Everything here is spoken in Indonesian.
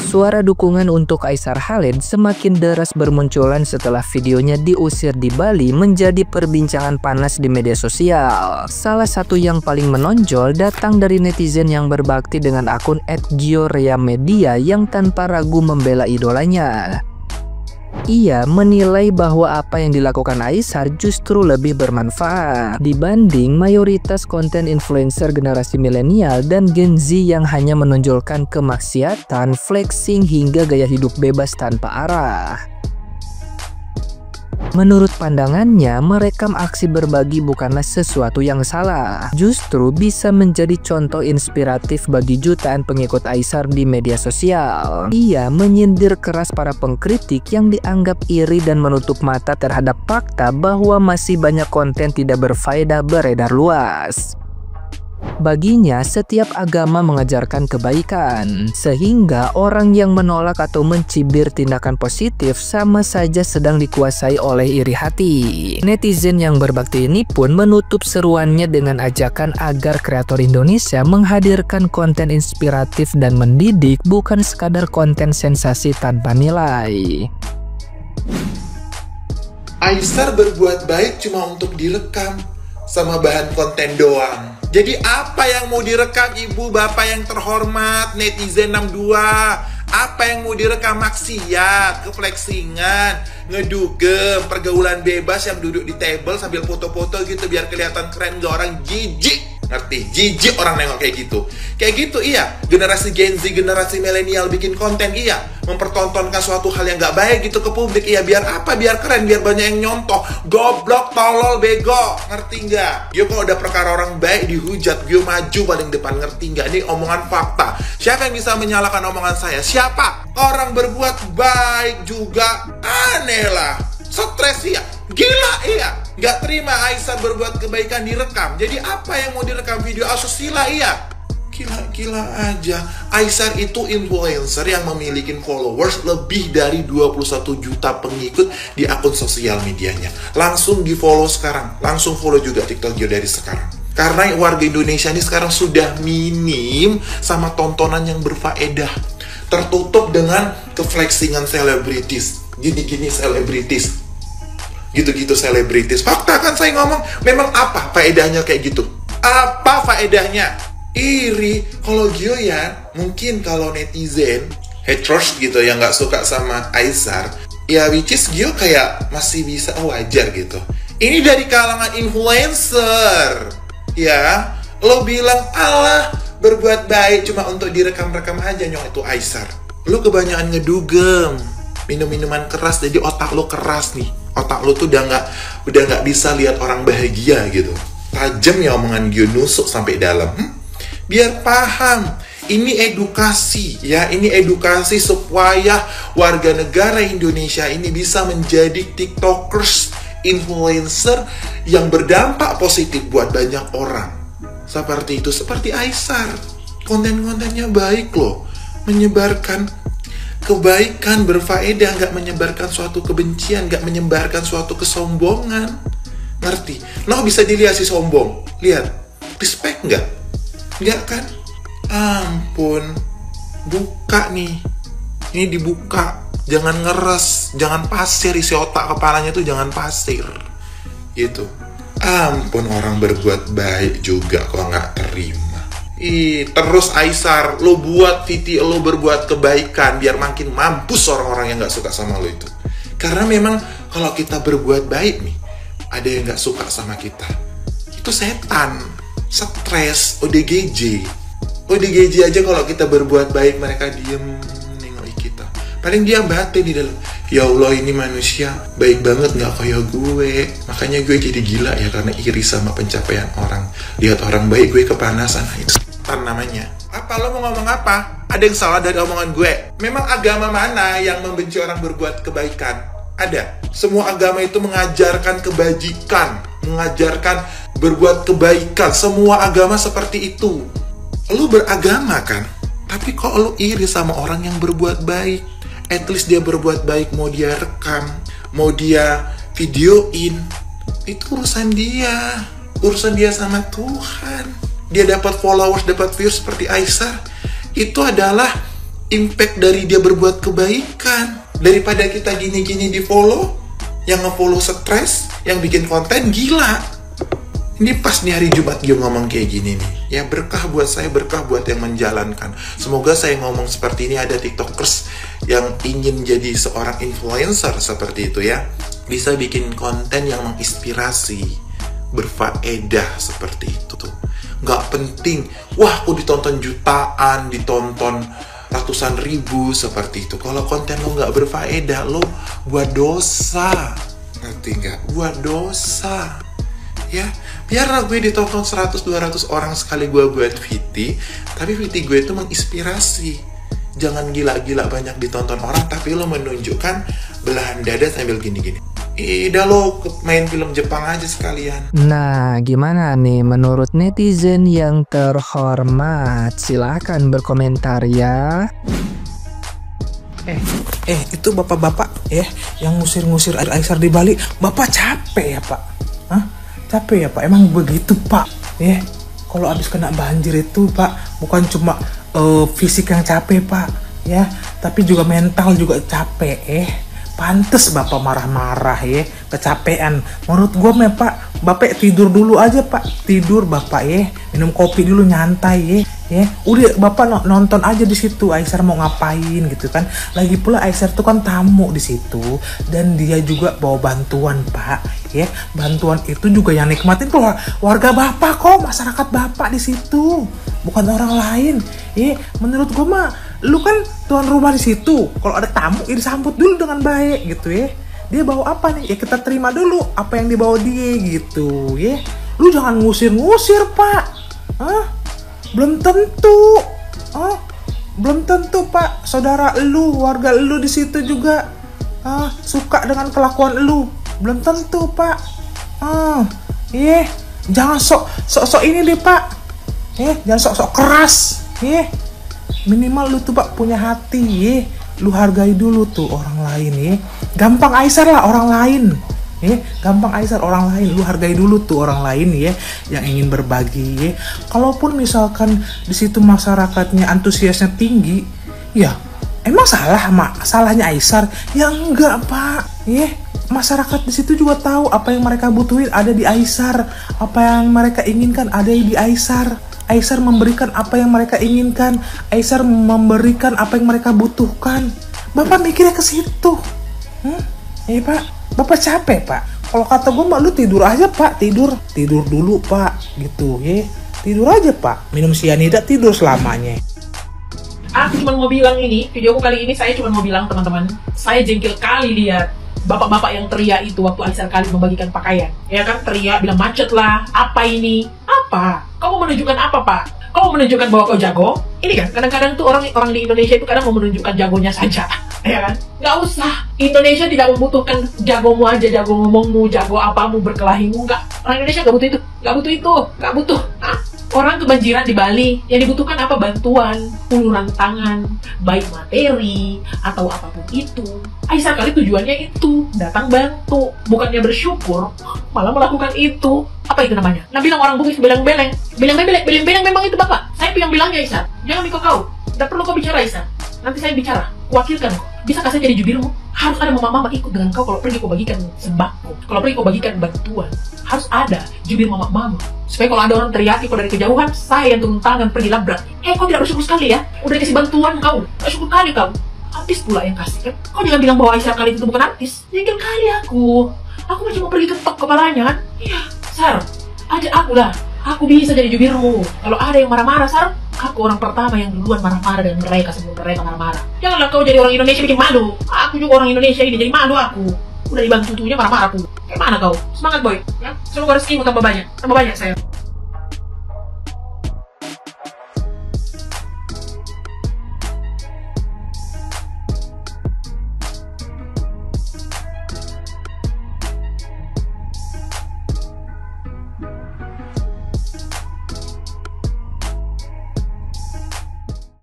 Suara dukungan untuk Aisar Khalid semakin deras bermunculan setelah videonya diusir di Bali menjadi perbincangan panas di media sosial. Salah satu yang paling menonjol datang dari netizen yang berbakti dengan akun @gioreamedia yang tanpa ragu membela idolanya. Ia menilai bahwa apa yang dilakukan Aisar justru lebih bermanfaat dibanding mayoritas konten influencer generasi milenial dan Gen Z yang hanya menonjolkan kemaksiatan, flexing, hingga gaya hidup bebas tanpa arah. Menurut pandangannya, merekam aksi berbagi bukanlah sesuatu yang salah. Justru bisa menjadi contoh inspiratif bagi jutaan pengikut Aisar di media sosial. Ia menyindir keras para pengkritik yang dianggap iri dan menutup mata terhadap fakta bahwa masih banyak konten tidak berfaedah beredar luas. Baginya, setiap agama mengajarkan kebaikan, sehingga orang yang menolak atau mencibir tindakan positif sama saja sedang dikuasai oleh iri hati. Netizen yang berbakti ini pun menutup seruannya dengan ajakan agar kreator Indonesia menghadirkan konten inspiratif dan mendidik, bukan sekadar konten sensasi tanpa nilai. Aisar berbuat baik cuma untuk direkam sama bahan konten doang. Jadi apa yang mau direkam ibu bapak yang terhormat netizen 62? Apa yang mau direkam? Maksiat, keflexingan, ngedugem, pergaulan bebas yang duduk di table sambil foto-foto gitu biar kelihatan keren, gak orang jijik. Ngerti? Jijik orang nengok kayak gitu. Kayak gitu iya. Generasi Gen Z, generasi milenial bikin konten iya. Mempertontonkan suatu hal yang gak baik gitu ke publik iya. Biar apa? Biar keren, biar banyak yang nyontoh. Goblok, tolol, bego. Ngerti nggak? Yo kalau ada perkara orang baik dihujat, yo maju paling depan. Ngerti nggak? Ini omongan fakta. Siapa yang bisa menyalahkan omongan saya? Siapa? Orang berbuat baik juga aneh lah. Stres iya. Gila iya. Gak terima Aisar berbuat kebaikan direkam. Jadi apa yang mau direkam? Video asusila iya. Gila aja. Aisar itu influencer yang memiliki followers lebih dari 21 juta pengikut di akun sosial medianya. Langsung di follow sekarang. Langsung follow juga TikTok Gio dari sekarang. Karena warga Indonesia ini sekarang sudah minim sama tontonan yang berfaedah. Tertutup dengan keflexingan selebritis. Gini-gini selebritis. Gitu-gitu selebritis. Fakta kan saya ngomong. Memang apa faedahnya kayak gitu? Apa faedahnya? Iri. Kalau Gio ya, mungkin kalau netizen haters gitu yang nggak suka sama Aisar, ya which is Gio kayak masih bisa wajar gitu. Ini dari kalangan influencer. Ya, lo bilang Allah berbuat baik cuma untuk direkam-rekam aja, nyong itu Aisar. Lo kebanyakan ngedugem, minum-minuman keras, jadi otak lo keras nih. Otak lo tuh udah nggak bisa lihat orang bahagia gitu. Tajam ya omongan Gio, nusuk sampai dalam. Biar paham, ini edukasi ya, ini edukasi supaya warga negara Indonesia ini bisa menjadi tiktokers, influencer yang berdampak positif buat banyak orang. Seperti itu, seperti Aisar. Konten-kontennya baik loh, menyebarkan kebaikan, berfaedah, nggak menyebarkan suatu kebencian, nggak menyebarkan suatu kesombongan. Ngerti? Nah bisa dilihat si sombong. Lihat, respect nggak? Nggak kan? Ampun. Buka nih. Ini dibuka. Jangan ngeres, jangan pasir, isi otak kepalanya tuh jangan pasir. Gitu. Ampun, orang berbuat baik juga kok nggak terima. Terus Aisar, lo buat video lo berbuat kebaikan biar makin mampus orang-orang yang nggak suka sama lo itu. Karena memang kalau kita berbuat baik nih, ada yang nggak suka sama kita. Itu setan, stres, ODGJ aja kalau kita berbuat baik mereka diem nengok kita. Paling dia batin di dalam. Ya Allah, ini manusia baik banget nggak kayak gue. Makanya gue jadi gila ya karena iri sama pencapaian orang. Lihat orang baik gue kepanasan. Itu namanya. Apa lo mau ngomong apa? Ada yang salah dari omongan gue? Memang agama mana yang membenci orang berbuat kebaikan? Ada. Semua agama itu mengajarkan kebajikan, mengajarkan berbuat kebaikan. Semua agama seperti itu. Lo beragama kan? Tapi kok lo iri sama orang yang berbuat baik? At least dia berbuat baik, mau dia rekam, mau dia videoin, itu urusan dia sama Tuhan. Dia dapat followers, dapat views seperti Aisar, itu adalah impact dari dia berbuat kebaikan. Daripada kita gini-gini di follow, yang nge-follow stres, yang bikin konten gila. Ini pas nih hari Jumat dia ngomong kayak gini nih. Ya berkah buat saya, berkah buat yang menjalankan. Semoga saya ngomong seperti ini ada TikTokers yang ingin jadi seorang influencer seperti itu ya. Bisa bikin konten yang menginspirasi, berfaedah seperti itu tuh. Nggak penting, wah aku ditonton jutaan, ditonton ratusan ribu seperti itu. Kalau konten lo nggak berfaedah, lo buat dosa. Ngerti nggak? Buat dosa. Ya, biarlah gue ditonton 100-200 orang sekali gue buat VT, tapi VT gue itu menginspirasi. Jangan gila-gila banyak ditonton orang, tapi lo menunjukkan belahan dada sambil gini-gini. Udah lo main film Jepang aja sekalian. Nah, gimana nih menurut netizen yang terhormat? Silahkan berkomentar ya. Itu bapak-bapak yang ngusir-ngusir Aisar di Bali. Bapak capek ya pak? Hah? Capek ya pak? Emang begitu pak? Kalau abis kena banjir itu pak, bukan cuma fisik yang capek pak, ya, tapi juga mental juga capek. Pantes bapak marah-marah kecapean. Menurut gue pak, bapak tidur dulu aja pak, tidur bapak minum kopi dulu nyantai udah bapak nonton aja di situ Aisar mau ngapain gitu kan. Lagi pula Aisar tuh kan tamu di situ dan dia juga bawa bantuan pak bantuan itu juga yang nikmatin tuh warga bapak kok, masyarakat bapak di situ, bukan orang lain. Menurut gue mah lu kan tuan rumah di situ, kalau ada tamu disambut dulu dengan baik gitu dia bawa apa nih kita terima dulu apa yang dibawa dia gitu lu jangan ngusir-ngusir pak. Belum tentu pak saudara lu, warga lu di situ juga suka dengan kelakuan lu, belum tentu pak. Jangan sok ini deh pak, jangan sok keras. Minimal lu tuh pak punya hati lu hargai dulu tuh orang lain gampang Aisar lah orang lain gampang Aisar orang lain, lu hargai dulu tuh orang lain yang ingin berbagi kalaupun misalkan di situ masyarakatnya antusiasnya tinggi, ya emang salahnya Aisar? Ya enggak pak, masyarakat di situ juga tahu apa yang mereka butuhin ada di Aisar, apa yang mereka inginkan ada di Aisar. Aisar memberikan apa yang mereka inginkan, Aisar memberikan apa yang mereka butuhkan. Bapak mikirnya ke situ. Pak, bapak capek pak. Kalau kata gue lu tidur aja pak, tidur dulu pak, gitu tidur aja pak. Minum sianida tidur selamanya. Aku cuma mau bilang ini, videoku kali ini saya cuma mau bilang teman-teman, saya jengkel kali lihat bapak-bapak yang teriak itu waktu Aisar kali membagikan pakaian. Ya kan, teriak, bilang macet lah, apa ini? Apa? Kamu menunjukkan apa pak? Kamu menunjukkan bahwa kau jago? Ini kan, kadang-kadang tuh orang di Indonesia itu kadang mau menunjukkan jagonya saja. Ya kan? Nggak usah. Indonesia tidak membutuhkan jagomu aja, jago ngomongmu, jago apamu, berkelahimu. Nggak. Orang Indonesia nggak butuh itu. Nggak butuh. Orang kebanjiran di Bali, yang dibutuhkan apa? Bantuan, uluran tangan, baik materi, atau apapun itu. Aisar kali tujuannya itu, datang bantu. Bukannya bersyukur, malah melakukan itu. Apa itu namanya? Nah bilang orang Bugis beleng-beleng. Beleng-beleng memang itu bapak. Saya yang bilangnya Aisar. Jangan ikut kau. Tidak perlu kau bicara Aisar. Nanti saya bicara. Wakilkan kau. Bisakah saya jadi jubirmu? Harus ada mama-mama ikut dengan kau kalau pergi kau bagikan sembako. Kalau pergi kau bagikan bantuan. Harus ada jubir mama-mama. Supaya kalau ada orang teriaki kau dari kejauhan, saya yang turun tangan pergi labrak. Kau tidak bersyukur sekali ya? Udah dikasih bantuan kau. Gak syukur kali kau. Artis pula yang kasih kan? Kau jangan bilang bahwa Aisar kali itu bukan artis. Jengkel kali aku. Aku masih mau pergi ketok kepalanya kan? Iya, Sar. Ajak aku lah. Aku bisa jadi jubirmu. Kalau ada yang marah-marah, Sar, aku orang pertama yang duluan marah-marah dengan mereka sebelum mereka marah-marah. Janganlah kau jadi orang Indonesia bikin malu. Aku juga orang Indonesia ini jadi malu aku. Udah dibantu-tunya marah-marah aku. Kayak mana kau? Semangat boy. Ya? Semoga rezekimu tambah banyak saya.